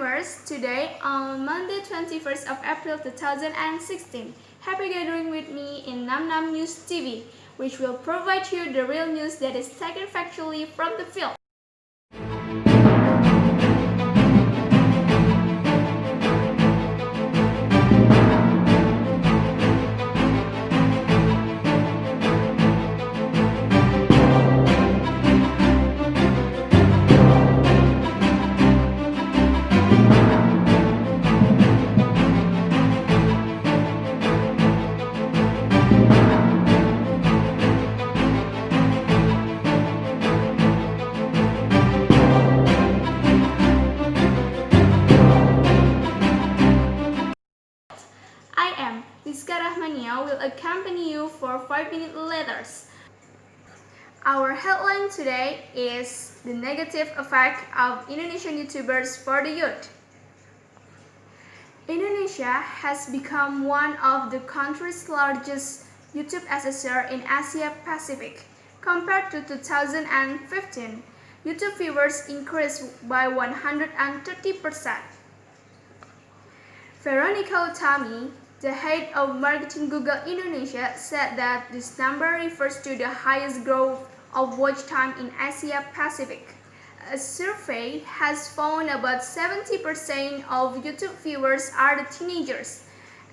viewers, today on Monday 21st of April 2016, happy gathering with me in Nam Nam News TV, which will provide you the real news that is taken factually from the field. I am Rizka Rahmania will accompany you for 5-minute letters. Our headline today is the negative effect of Indonesian YouTubers for the youth. Indonesia has become one of the country's largest YouTube assessor in Asia Pacific. Compared to 2015, YouTube viewers increased by 130%. Veronica Utami, the head of marketing Google Indonesia, said that this number refers to the highest growth of watch time in Asia Pacific. A survey has found about 70% of YouTube viewers are the teenagers,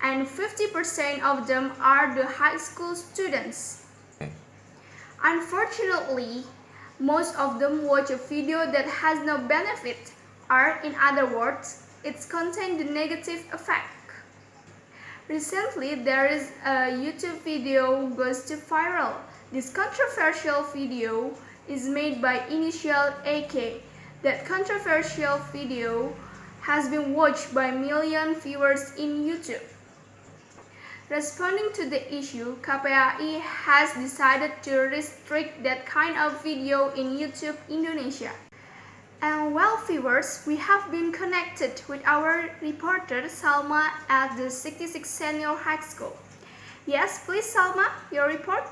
and 50% of them are the high school students. Unfortunately, most of them watch a video that has no benefit, or in other words, it contains the negative effect. Recently, there is a YouTube video goes to viral. This controversial video is made by initial AK. That controversial video has been watched by million viewers in YouTube. Responding to the issue, KPAI has decided to restrict that kind of video in YouTube Indonesia. And well, viewers, we have been connected with our reporter Salma at the XII Senior High School. Yes, please, Salma, your report.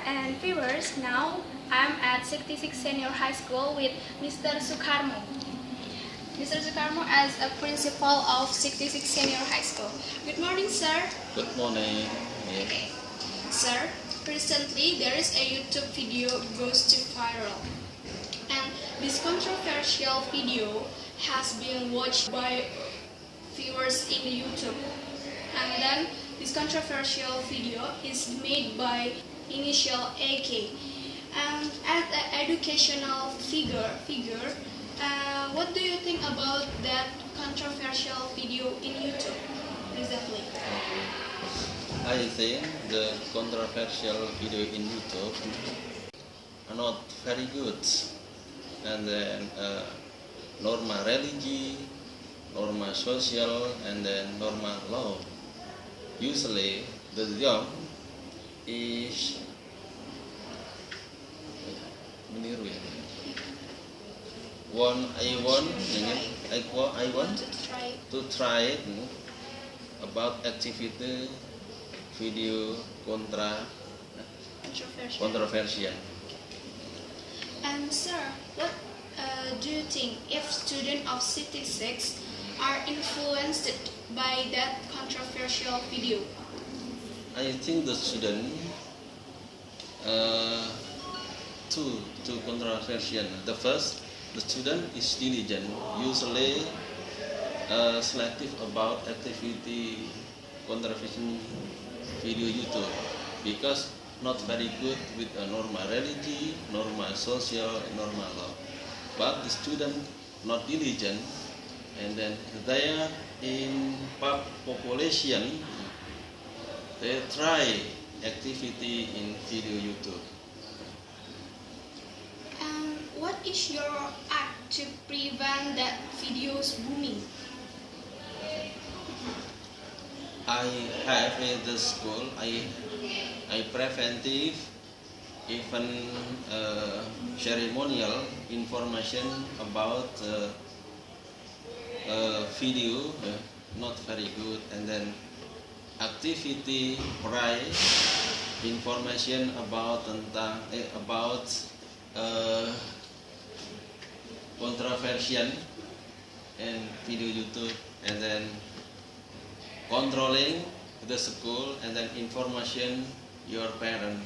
And viewers, now I'm at XII Senior High School with Mr. Sukarmo. Mr. Sukarmo as a principal of XII Senior High School. Good morning, sir. Good morning. Okay. Sir, recently there is a YouTube video goes to viral. And this controversial video has been watched by viewers in YouTube. And then this controversial video is made by initial AK. And as an educational figure, what do you think about that controversial video in YouTube recently? I think the controversial video in YouTube are not very good. And then norma religion, norma social, and then norma law. Usually the young is meniru ya. I want to try it about activity video controversial. And sir, what think if students of XII are influenced by that controversial video? I think the student two controversial. The first, the student is diligent, usually selective about activity controversial video YouTube, because not very good with a normal religion, normal social, normal law. But the student not diligent, and then they are in population, they try activity in video YouTube. And what is your act to prevent that videos booming? I have in the school, I preventive, even ceremonial information about video, not very good, and then activity right information about tentang about controversial and video YouTube, and then controlling the school, and then information your parent.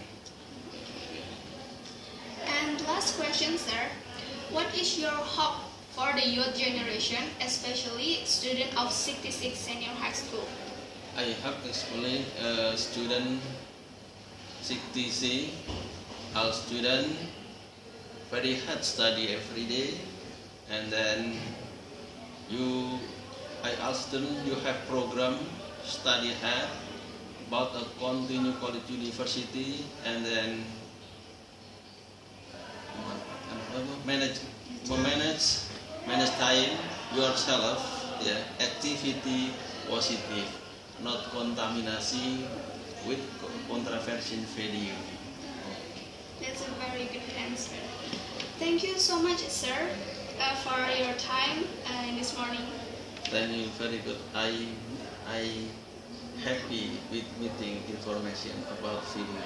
And last question, sir. What is your hope for the youth generation, especially student of XII Senior High School? I have actually student XII, all student very hard study every day, and then I ask them, you have program study hard about a continue college university, and then manage time yourself, yeah, activity positive, not contaminasi with controversial video. That's a very good answer. Thank you so much, sir, for your time in this morning. Thank you, very good. I happy with meeting information about video.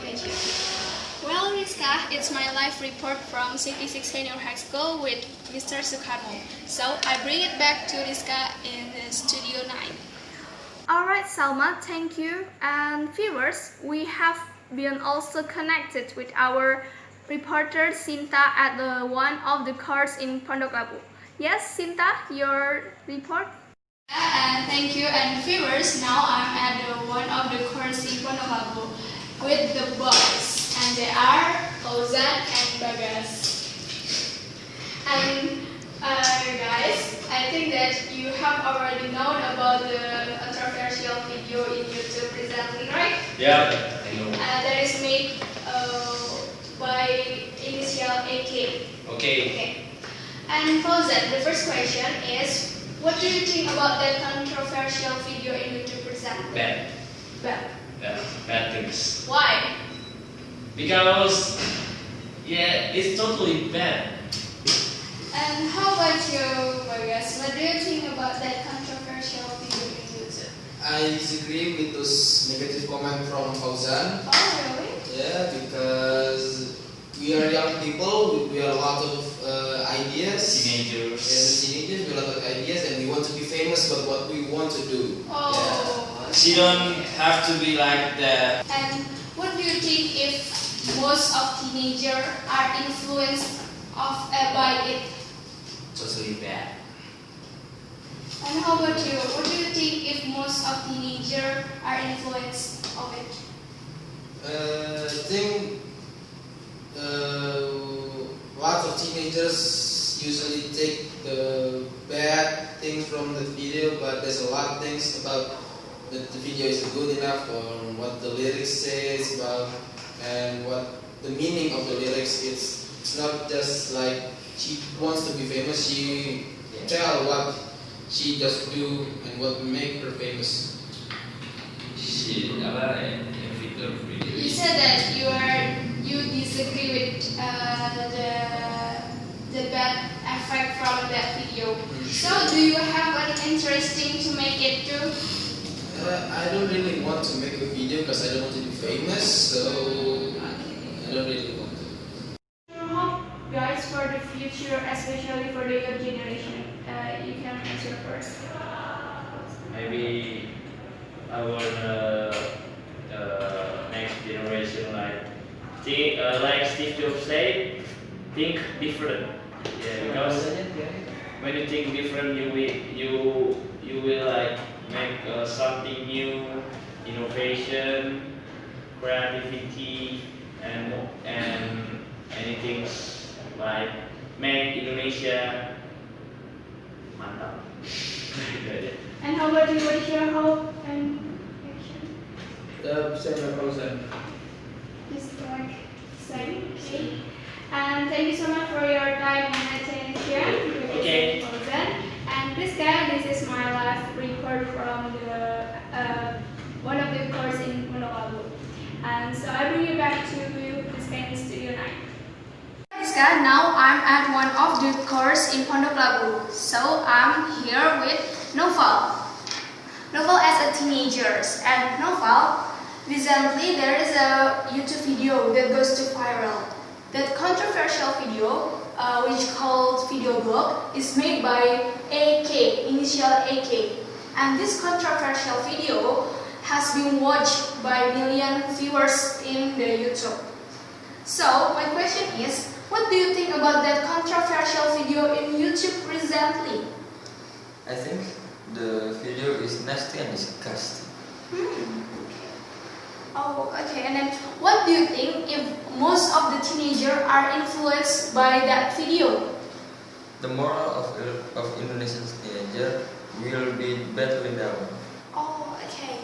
Thank you. Well, Rizka, it's my live report from XII Senior High School with Mr. Sukarno. So I bring it back to Rizka in the Studio 9. Alright, Salma, thank you. And viewers, we have been also connected with our reporter Sinta at one of the courts in Pondok Labu. Yes, Sinta, your report? And thank you. And viewers, now I'm at one of the courts in Pondok Labu with the boys, and they are Fauzan and Bagas. And guys, I think that you have already known about the controversial video in YouTube recently, right? Yeah, I know. That is made by initial AK. Okay. And Fauzan, the first question is, what do you think about that controversial video in YouTube recently? Bad. Bad things. Why? Because, yeah, it's totally bad. And how about you, Bagas? What do you think about that controversial video in YouTube? I disagree with those negative comments from Fauzan. Oh, really? Yeah, because we are young people, we have a lot of ideas. Teenagers. Teenagers, we have a lot of ideas, and we want to be famous about what we want to do. Oh. She don't have to be like that. And what do you think if most of teenagers are influenced by it? Totally bad. And how about you? What do you think if most of teenagers are influenced of it? I think lots of teenagers usually take the bad things from the video, but there's a lot of things about that the video is good enough, or what the lyrics says about, and what the meaning of the lyrics. It's not just like she wants to be famous. She tell what she just do and what make her famous. You said that you disagree with the bad effect from that video. So do you have an interesting to make it too? I don't really want to make a video because I don't want to be famous, so I don't really want to. Guys, for the future, especially for the younger generation? You can answer first. Maybe our next generation like Steve Jobs said, think different. Yeah, because when you think different, you will like make something new, innovation, creativity, and anything like make Indonesia mantap. And how about you? What is your hope and action? Same concern. Just like same. Okay. And thank you so much for your time and attention. Okay. And Rizka, this is my last report from the one of the course in Pondok. And so I bring you back to you, Rizka, in Studio 9. Rizka, now I'm at one of the course in Pondok Labu. So I'm here with Noval. Noval as a teenager. And Noval, recently there is a YouTube video that goes to viral. That controversial video, which called video blog, is made by AK, initial AK. And this controversial video has been watched by million viewers in the YouTube. So my question is, what do you think about that controversial video in YouTube recently? I think the video is nasty and disgusting. Oh, okay. And then, what do you think if most of the teenagers are influenced by that video? The moral of Indonesian teenager will be badly down. Oh, okay.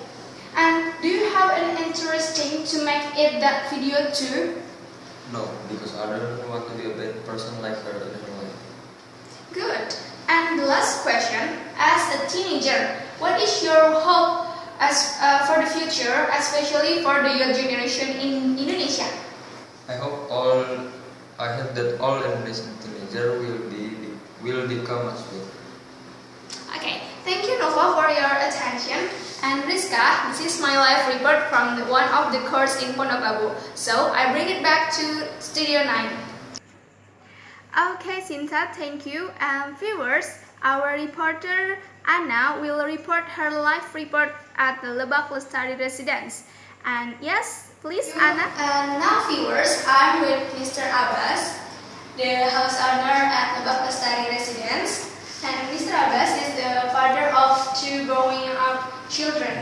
And do you have an interesting to make it that video too? No, because I don't want to be a bad person like her in her life. Good. And the last question, as a teenager, what is your hope for the future, especially for the young generation in Indonesia? I hope that all Indonesian teenagers will become as well. Okay, thank you Nova for your attention. And Rizka, this is my live report from one of the course in Pondok Labu. So I bring it back to Studio 9. Okay, Sinta, thank you. And viewers, our reporter Anna will report her live report at the Lebak Lestari residence. And yes, please, Anna. And now, viewers, I'm with Mr. Abbas, the house owner at Lebak Lestari residence. And Mr. Abbas is the father of two growing up children.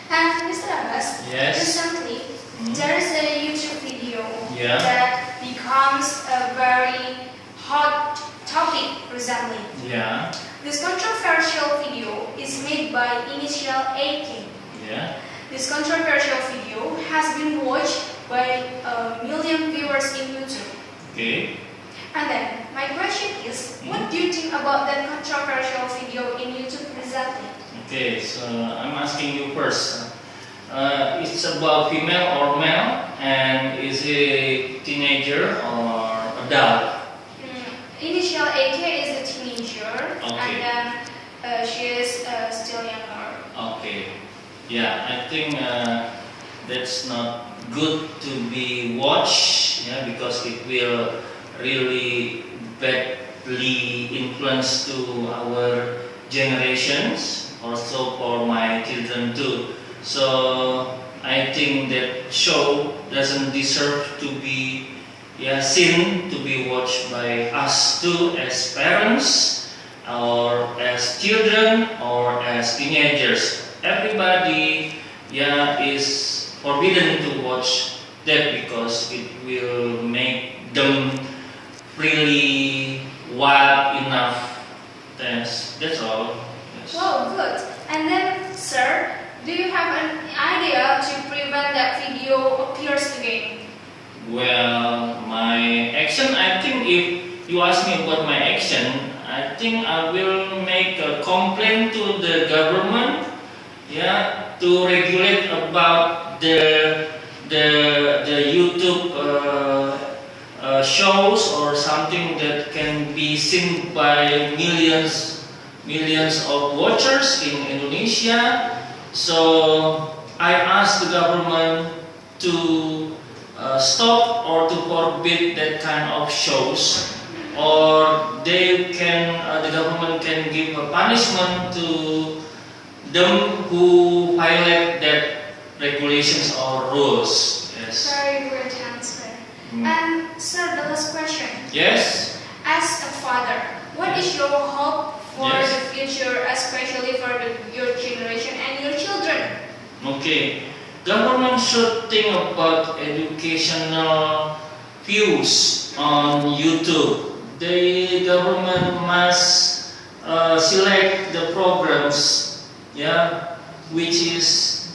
And Mr. Abbas, Yes. recently there is a YouTube video Yeah. that becomes a very hot topic recently. Yeah. This controversial video is made by initial AK. Yeah. This controversial video has been watched by a million viewers in YouTube. Okay. And then, my question is, what do you think about that controversial video in YouTube recently? Okay. So I'm asking you first. It's about female or male, and is it teenager or adult? Initial AK is a teenager, Okay. and then she is still younger. Okay. Yeah, I think that's not good to be watched. Yeah, because it will really badly influence to our generations, also for my children too. So I think that show doesn't deserve to be seen to be watched by us too as parents or as children or as teenagers. Everybody is forbidden to watch that because it will make them really wild enough. That's all. Yes. Wow, good. And then, sir, do you have an idea to prevent that video appears again? Well, my action, I think if you ask me about my action, I think I will make a complaint to the government, to regulate about the YouTube shows or something that can be seen by millions of watchers in Indonesia. So I ask the government to stop or to forbid that kind of shows, the government can give a punishment to them who violate that regulations or rules. Yes. Very good answer. And sir, the last question. Yes. As a father, what is your hope for Yes. the future, especially for your generation and your children? Okay. Government should think about educational views on YouTube. The government must select the programs, which is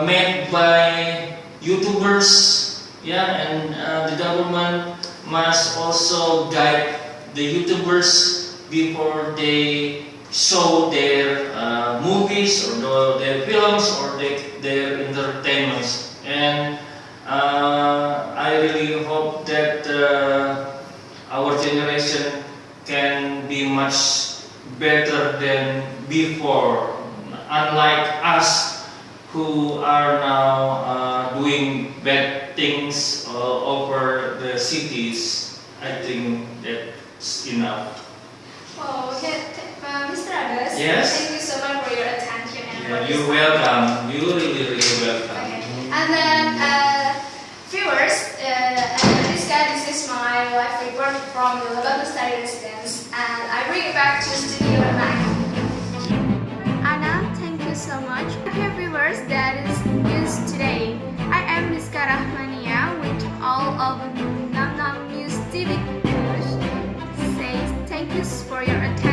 made by YouTubers, and the government must also guide the YouTubers before they show their movies or their films or their entertainments. And I really hope that our generation can be much better than before, unlike us who are now doing bad things over the cities. I think that's enough. Oh, Mr. Agus, Yes. thank you so much for your attention and for You're this. welcome. You're really welcome. Okay. And then, viewers, this is my live report from the Lebanon Study Residence, and I bring it back to Studio 9. Anna, thank you so much. Okay, viewers, that is news today. I am Rizka Rahmania with all of Nam Nam News TV. Says thank you for your attention.